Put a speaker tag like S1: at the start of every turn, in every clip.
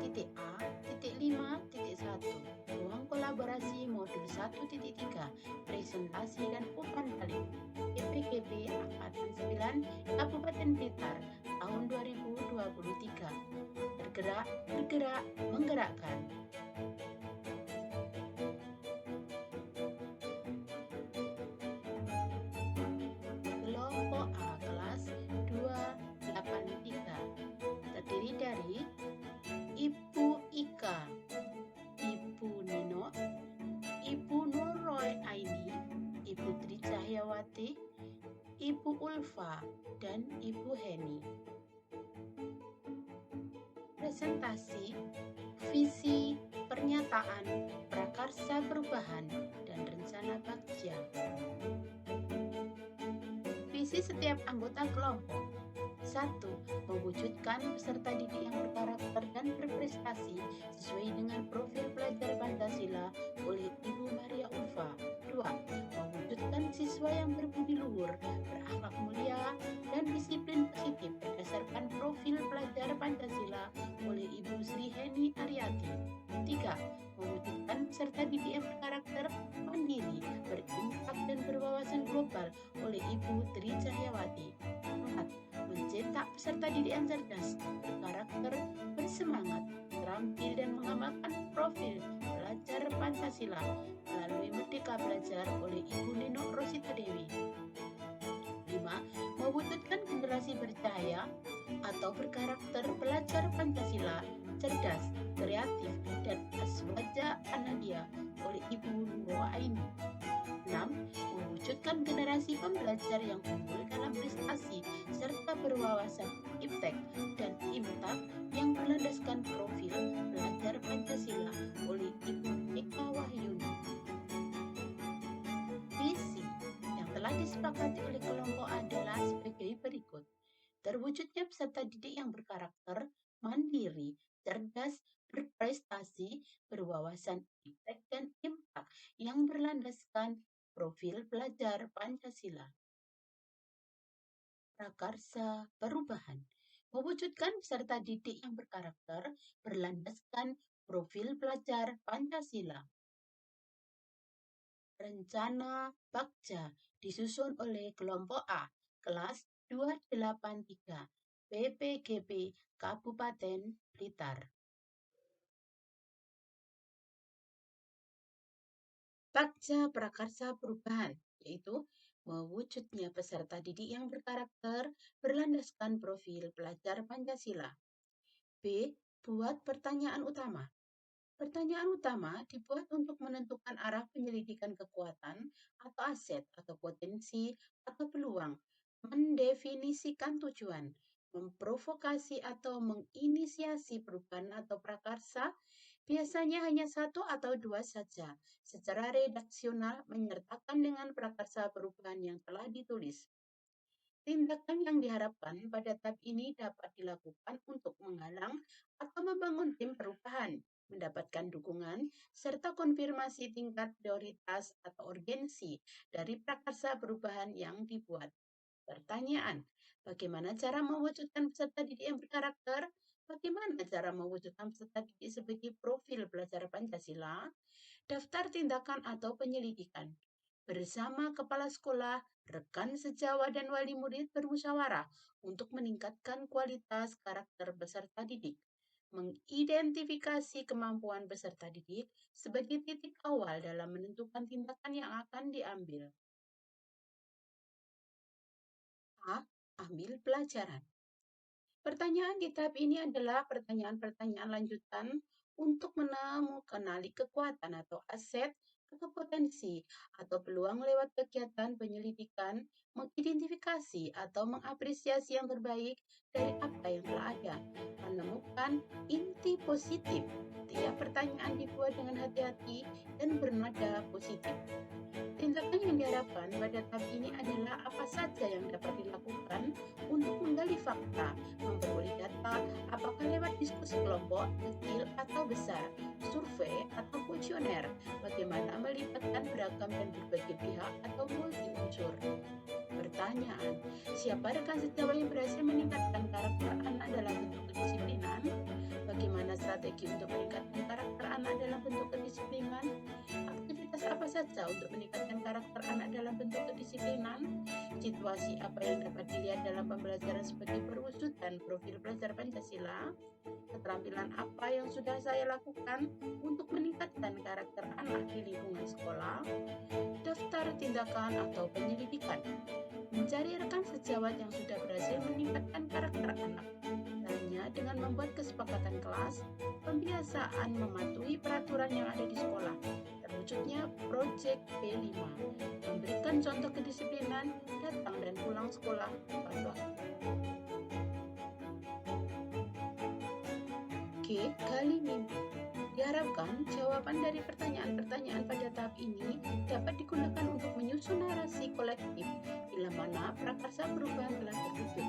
S1: Titik A, titik 5.1. Ruang kolaborasi modul 1.3. Presentasi dan umpan balik. PPGB Angkatan 9 Kabupaten Blitar tahun 2023. Bergerak, bergerak, menggerakkan. Kelompok A kelas 283 terdiri dari Ibu Ika, Ibu Nino, Ibu Nurroy Aini, Ibu Tri Cahyawati, Ibu Ulfa, dan Ibu Heni. Presentasi, visi, pernyataan, prakarsa perubahan, dan rencana bagja. Visi setiap anggota kelompok. 1. Mewujudkan peserta didik yang berkarakter dan berprestasi sesuai dengan profil pelajar Pancasila oleh Ibu Maria Ulfa. 2. Mewujudkan siswa yang berbudi luhur, berakhlak mulia, dan disiplin positif berdasarkan profil pelajar Pancasila oleh Ibu Sri Heni Ariati. 3. Mewujudkan peserta didik yang berkarakter mandiri, berimpak dan berwawasan global oleh Ibu Tri Cahyawati. 4. Mencetak peserta didik yang cerdas, berkarakter, bersemangat, terampil dan mengamalkan profil pelajar Pancasila melalui Merdeka Belajar oleh Ibu Nino Rosita Dewi. 5. Mewujudkan generasi bercahaya atau berkarakter pelajar Pancasila, cerdas, kreatif, dan aswaja anadia oleh Ibu Nurul Aini. 6. Mewujudkan generasi pembelajar yang unggul dalam prestasi serta berwawasan iptek dan imtak yang berlandaskan profil pelajar Pancasila oleh Ibu Eka Wahyuni. Visi yang telah disepakati oleh kelompok adalah sebagai berikut. Terwujudnya peserta didik yang berkarakter, mandiri, cerdas, berprestasi, berwawasan iptek dan impak yang berlandaskan profil pelajar Pancasila. Prakarsa perubahan. Mewujudkan peserta didik yang berkarakter, berlandaskan profil pelajar Pancasila. Rencana Bagja disusun oleh kelompok A, kelas 283, PPGB Kabupaten Blitar. Bagja prakarsa perubahan, yaitu mewujudnya peserta didik yang berkarakter berlandaskan profil pelajar Pancasila. B. Buat pertanyaan utama. Pertanyaan utama dibuat untuk menentukan arah penyelidikan kekuatan atau aset atau potensi atau peluang, mendefinisikan tujuan, memprovokasi atau menginisiasi perubahan atau prakarsa, biasanya hanya satu atau dua saja, secara redaksional menyertakan dengan prakarsa perubahan yang telah ditulis. Tindakan yang diharapkan pada tahap ini dapat dilakukan untuk menghalang atau membangun tim perubahan, mendapatkan dukungan, serta konfirmasi tingkat prioritas atau urgensi dari prakarsa perubahan yang dibuat. Pertanyaan, bagaimana cara mewujudkan peserta didik yang berkarakter? Bagaimana cara mewujudkan peserta didik sebagai profil pelajar Pancasila? Daftar tindakan atau penyelidikan. Bersama kepala sekolah, rekan sejawat dan wali murid bermusyawarah untuk meningkatkan kualitas karakter peserta didik. Mengidentifikasi kemampuan peserta didik sebagai titik awal dalam menentukan tindakan yang akan diambil. A. Ambil pelajaran. Pertanyaan di tahap ini adalah pertanyaan-pertanyaan lanjutan untuk mengenali kekuatan atau aset atau potensi atau peluang lewat kegiatan penyelidikan, mengidentifikasi atau mengapresiasi yang terbaik dari apa yang telah ada, menemukan inti positif. Tiap pertanyaan dibuat dengan hati-hati dan bernada positif. Tindakan yang diharapkan pada tahap ini adalah apa saja yang dapat dilakukan untuk menggali fakta, memperoleh data, apakah lewat diskusi kelompok, kecil atau besar, survei atau kuesioner, bagaimana melibatkan beragam dan berbagai pihak atau multi unsur. Pertanyaan, siapa rekan sejawat yang berhasil meningkatkan karakter anak dalam bentuk kedisiplinan? Bagaimana strategi untuk meningkatkan karakter anak dalam bentuk kedisiplinan? Aktivitas apa saja untuk meningkatkan karakter anak dalam bentuk kedisiplinan? Situasi apa yang dapat dilihat dalam pembelajaran sebagai perwujudan profil pelajar Pancasila? Keterampilan apa yang sudah saya lakukan untuk meningkatkan karakter anak di lingkungan sekolah? Daftar tindakan atau penyelidikan. Mencari rekan sejawat yang sudah berhasil meningkatkan karakter anak. Caranya dengan membuat kesepakatan kelas, pembiasaan mematuhi peraturan yang ada di sekolah. Terwujudnya Project P5, memberikan contoh kedisiplinan, datang dan pulang sekolah tepat waktu. G. Gali mimpi. Diharapkan jawaban dari pertanyaan-pertanyaan pada tahap ini dapat digunakan untuk menyusun narasi kolektif bila mana prakarsa perubahan telah terwujud,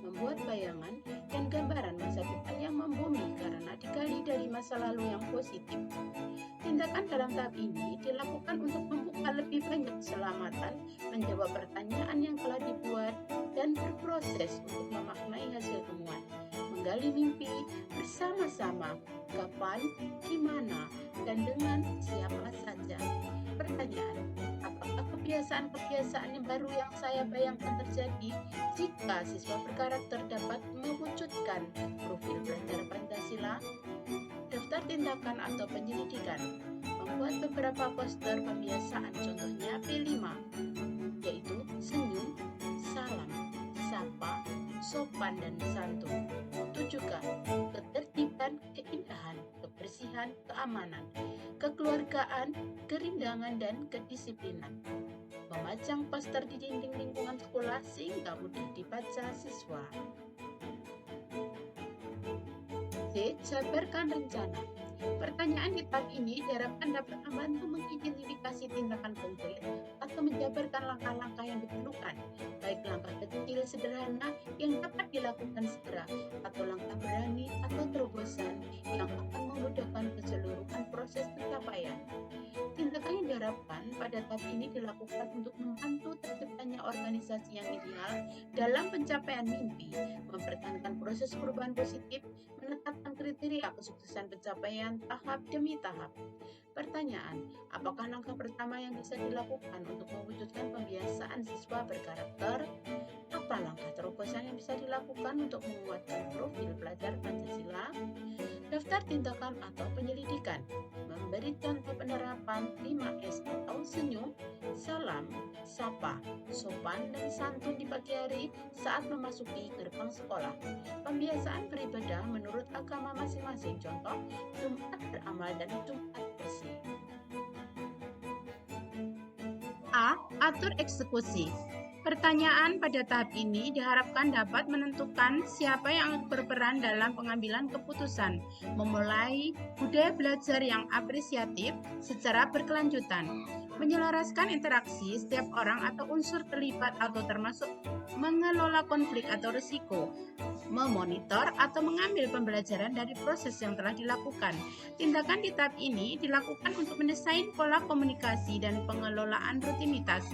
S1: membuat bayangan dan gambaran masa depan yang membumi karena digali dari masa lalu yang positif. Tindakan dalam tahap ini dilakukan untuk membuka lebih banyak keselamatan, menjawab pertanyaan yang telah dibuat, dan berproses untuk memaknai hasil temuan. Menggali mimpi bersama-sama, kapan, di mana, dan dengan siapa saja. Pertanyaan, apakah kebiasaan-kebiasaan yang baru yang saya bayangkan terjadi jika siswa berkarakter dapat mewujudkan profil pelajar Pancasila? Daftar tindakan atau penyelidikan. Membuat beberapa poster pembiasaan, contohnya P5, yaitu senyum, salam, sapa, sopan dan santun. Tujukan ketertiban, keindahan, kebersihan, keamanan, kekeluargaan, kerindangan, dan kedisiplinan. Memajang poster di dinding lingkungan sekolah sehingga mudah dibaca siswa. C. Jabarkan rencana. Pertanyaan di tab ini diharapkan dapat membantu mengidentifikasi tindakan konkret atau menjabarkan langkah-langkah yang diperlukan, baik langkah kecil sederhana yang dapat dilakukan segera, atau langkah berani atau terobosan yang akan memudahkan keseluruhan proses pencapaian. Tindakan yang diharapkan pada tahap ini dilakukan untuk membantu terciptanya organisasi yang ideal dalam pencapaian mimpi, mempertahankan proses perubahan positif, menetapkan kriteria kesuksesan pencapaian tahap demi tahap. Pertanyaan, apakah langkah pertama yang bisa dilakukan untuk mewujudkan pembiasaan siswa berkarakter? Apa langkah terobosan yang bisa dilakukan untuk menguatkan profil pelajar Pancasila? Daftar tindakan atau penyelidikan. Memberi contoh penerapan 5S atau senyum, salam, sapa, sopan, dan santun di pagi hari saat memasuki gerbang sekolah. Pembiasaan beribadah menurut agama masing-masing, contoh Jumat beramal dan Jumat bersih. A. Atur eksekusi. Pertanyaan pada tahap ini diharapkan dapat menentukan siapa yang berperan dalam pengambilan keputusan, memulai budaya belajar yang apresiatif secara berkelanjutan, menyelaraskan interaksi setiap orang atau unsur terlibat atau termasuk mengelola konflik atau risiko, memonitor atau mengambil pembelajaran dari proses yang telah dilakukan. Tindakan di tahap ini dilakukan untuk mendesain pola komunikasi dan pengelolaan rutinitas,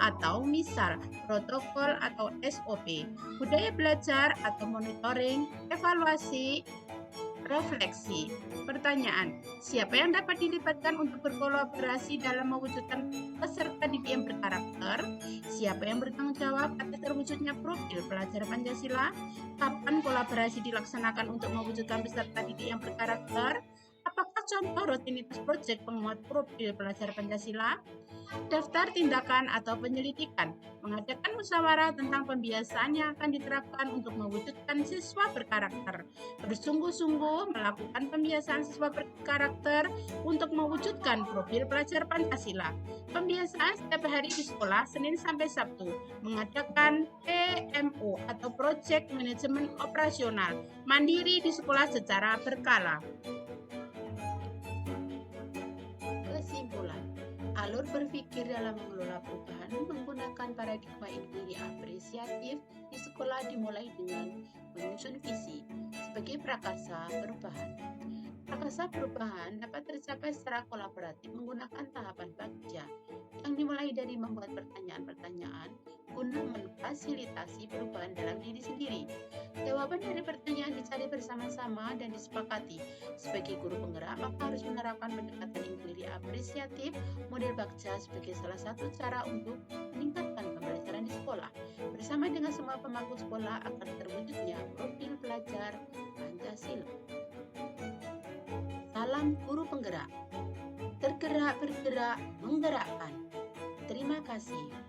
S1: atau misal protokol atau SOP, budaya belajar atau monitoring, evaluasi, refleksi. Pertanyaan, siapa yang dapat dilibatkan untuk berkolaborasi dalam mewujudkan peserta didik yang berkarakter? Siapa yang bertanggung jawab atas terwujudnya profil pelajar Pancasila? Kapan kolaborasi dilaksanakan untuk mewujudkan peserta didik yang berkarakter? Apakah contoh rutinitas proyek penguat profil pelajar Pancasila? Daftar tindakan atau penyelidikan. Mengadakan musyawarah tentang pembiasaan yang akan diterapkan untuk mewujudkan siswa berkarakter. Bersungguh-sungguh melakukan pembiasaan siswa berkarakter untuk mewujudkan profil pelajar Pancasila. Pembiasaan setiap hari di sekolah Senin sampai Sabtu. Mengadakan PMO atau Project Manajemen Operasional mandiri di sekolah secara berkala. Kesimpulan, alur berpikir dalam mengelola perubahan menggunakan paradigma inquiry apresiatif di sekolah dimulai dengan menyusun visi sebagai prakarsa perubahan. Prakarsa perubahan dapat tercapai secara kolaboratif menggunakan tahapan bagja yang dimulai dari membuat pertanyaan-pertanyaan guna menepas memfasilitasi perubahan dalam diri sendiri? Jawaban dari pertanyaan dicari bersama-sama dan disepakati. Sebagai guru penggerak, maka harus menerapkan pendekatan inquiry apresiatif model Bagja sebagai salah satu cara untuk meningkatkan pembelajaran di sekolah, bersama dengan semua pemangku sekolah agar terwujudnya profil pelajar Pancasila. Salam guru penggerak, tergerak bergerak menggerakkan. Terima kasih.